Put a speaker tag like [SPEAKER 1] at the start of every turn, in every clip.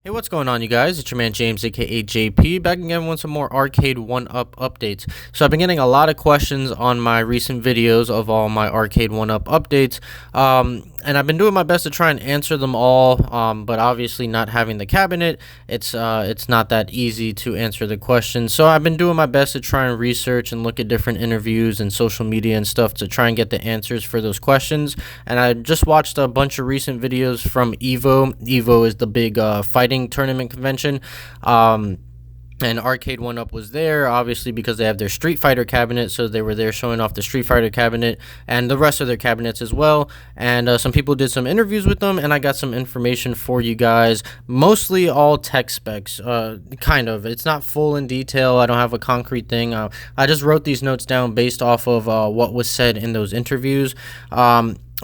[SPEAKER 1] Hey, what's going on, you guys? It's your man James, aka JP, back again with some more Arcade1Up updates. So I've been getting a lot of questions on my recent videos of all my Arcade1Up updates, and I've been doing my best to try and answer them all. But obviously, not having the cabinet, it's not that easy to answer the questions. So I've been doing my best to try and research and look at different interviews and social media and stuff to try and get the answers for those questions. And I just watched a bunch of recent videos from Evo. Evo is the big fighting tournament convention, and Arcade1Up was there, obviously, because they have their Street Fighter cabinet, so they were there showing off the Street Fighter cabinet and the rest of their cabinets as well. And some people did some interviews with them, and I got some information for you guys, mostly all tech specs, kind of. It's not full in detail. I don't have a concrete thing. I just wrote these notes down based off of what was said in those interviews.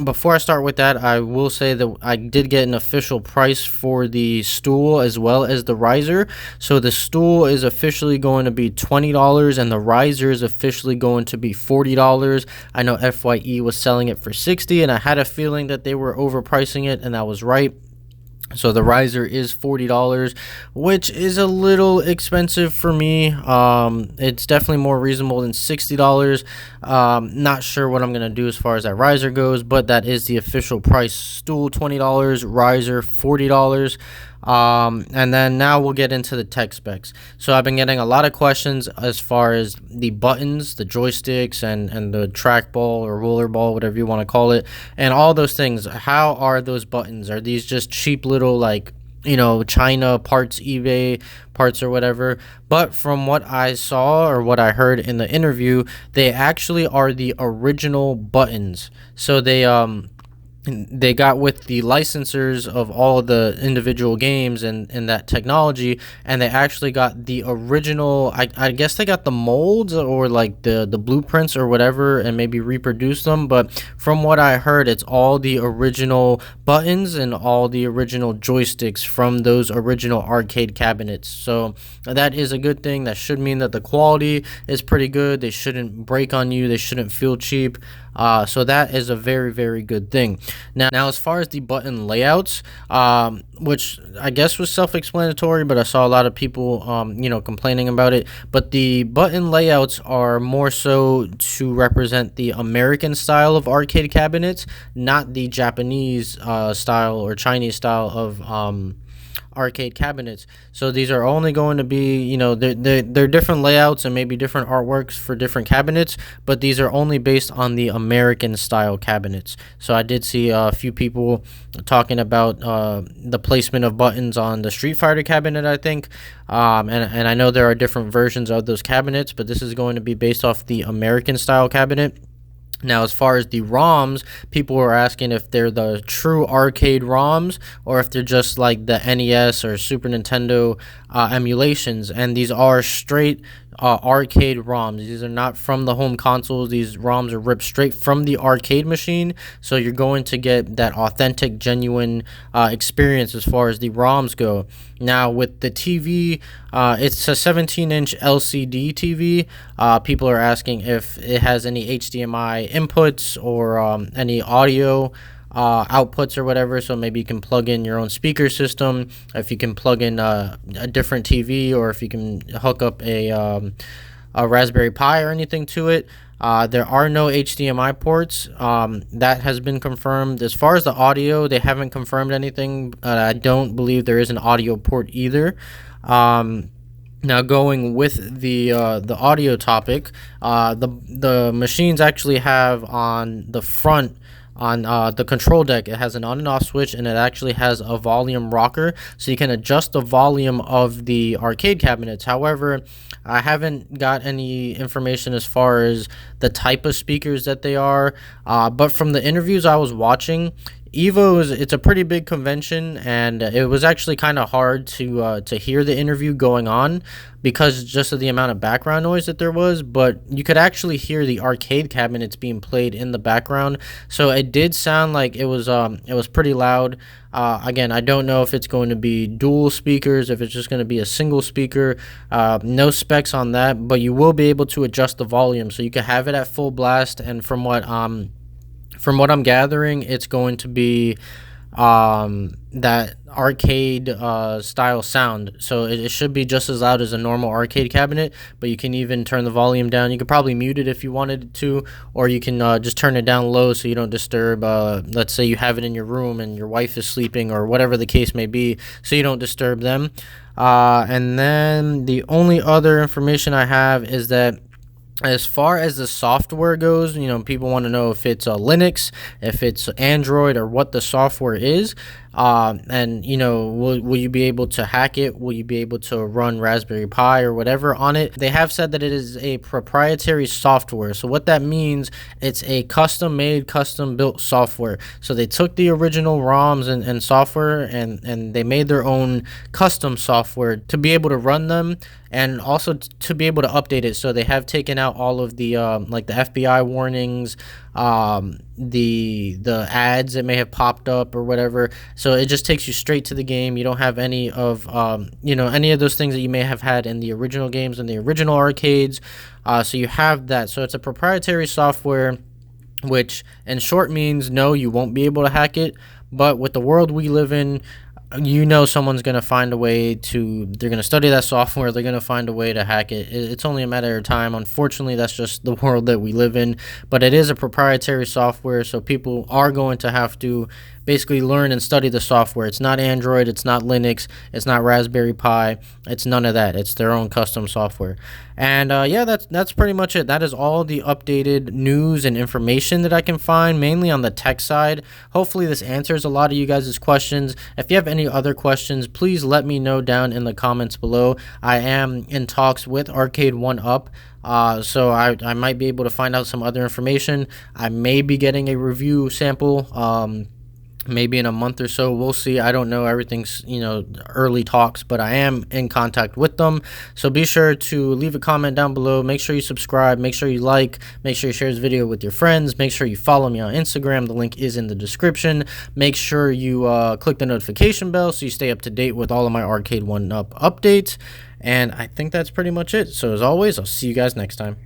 [SPEAKER 1] Before I start with that, I will say that I did get an official price for the stool as well as the riser. So the stool is officially going to be $20 and the riser is officially going to be $40. I know FYE was selling it for $60, and I had a feeling that they were overpricing it, and I was right. So the riser is $40, which is a little expensive for me. It's definitely more reasonable than $60. Not sure what I'm going to do as far as that riser goes, but that is the official price. Stool $20, riser $40. And then now we'll get into the tech specs. So I've been getting a lot of questions as far as the buttons, the joysticks, and the trackball or roller ball, whatever you want to call it, and all those things. How are those buttons? Are these just cheap little, like, China parts, eBay parts or whatever? But from what I saw or what I heard in the interview, they actually are the original buttons. So they got with the licensors of all of the individual games and that technology, and they actually got the original. I guess they got the molds or like the blueprints or whatever, and maybe reproduced them. But from what I heard, it's all the original buttons and all the original joysticks from those original arcade cabinets. So that is a good thing. That should mean that the quality is pretty good. They shouldn't break on you. They shouldn't feel cheap. So that is a very, very good thing. Now, as far as the button layouts, which I guess was self-explanatory, but I saw a lot of people, complaining about it. But the button layouts are more so to represent the American style of arcade cabinets, not the Japanese style or Chinese style of arcade cabinets. So these are only going to be, they're different layouts and maybe different artworks for different cabinets, but these are only based on the American style cabinets. So I did see a few people talking about the placement of buttons on the Street Fighter cabinet, I think, and I know there are different versions of those cabinets, but this is going to be based off the American style cabinet. Now, as far as the ROMs, people were asking if they're the true arcade ROMs or if they're just like the NES or Super Nintendo emulations. And these are straight arcade ROMs. These are not from the home consoles. These ROMs are ripped straight from the arcade machine. So you're going to get that authentic, genuine experience as far as the ROMs go. Now, with the TV, it's a 17-inch LCD TV. People are asking if it has any HDMI inputs or any audio outputs or whatever. So maybe you can plug in your own speaker system, if you can plug in a different TV, or if you can hook up a Raspberry Pi or anything to it. There are no HDMI ports. That has been confirmed. As far as the audio, they haven't confirmed anything. I don't believe there is an audio port either. Now, going with the audio topic, the machines actually have on the front, on the control deck, it has an on and off switch, and it actually has a volume rocker, so you can adjust the volume of the arcade cabinets. However, I haven't got any information as far as the type of speakers that they are, but from the interviews I was watching, it's a pretty big convention, and it was actually kind of hard to hear the interview going on because just of the amount of background noise that there was. But you could actually hear the arcade cabinets being played in the background, so it did sound like it was pretty loud. Again, I don't know if it's going to be dual speakers, if it's just going to be a single speaker. No specs on that, but you will be able to adjust the volume, so you can have it at full blast. And from what I'm gathering, it's going to be that arcade style sound. So it should be just as loud as a normal arcade cabinet, but you can even turn the volume down. You could probably mute it if you wanted to, or you can just turn it down low so you don't disturb, let's say you have it in your room and your wife is sleeping or whatever the case may be, so you don't disturb them. And then the only other information I have is that as far as the software goes, people want to know if it's Linux, if it's Android, or what the software is. And will you be able to hack it? Will you be able to run Raspberry Pi or whatever on it? They have said that it is a proprietary software. So what that means, it's a custom made, custom built software. So they took the original ROMs and software and they made their own custom software to be able to run them, and also to be able to update it. So they have taken out all of the like the FBI warnings, the ads that may have popped up or whatever. So it just takes you straight to the game. You don't have any of any of those things that you may have had in the original games and the original arcades. So you have that. So it's a proprietary software, which in short means no, you won't be able to hack it. But with the world we live in, someone's going to find a way they're going to study that software, they're going to find a way to hack it. It's only a matter of time. Unfortunately, that's just the world that we live in, but it is a proprietary software, so people are going to have to basically learn and study the software. It's not Android, it's not Linux, it's not Raspberry Pi, it's none of that. It's their own custom software. And yeah, that's pretty much it. That is all the updated news and information that I can find, mainly on the tech side. Hopefully this answers a lot of you guys' questions. If you have any other questions, please let me know down in the comments below. I am in talks with Arcade1Up. So I might be able to find out some other information. I may be getting a review sample maybe in a month or so. We'll see. I don't know. Everything's early talks, but I am in contact with them. So be sure to leave a comment down below. Make sure you subscribe, make sure you like, make sure you share this video with your friends, make sure you follow me on Instagram. The link is in the description. Make sure you click the notification bell so you stay up to date with all of my Arcade1Up updates. And I think that's pretty much it. So as always, I'll see you guys next time.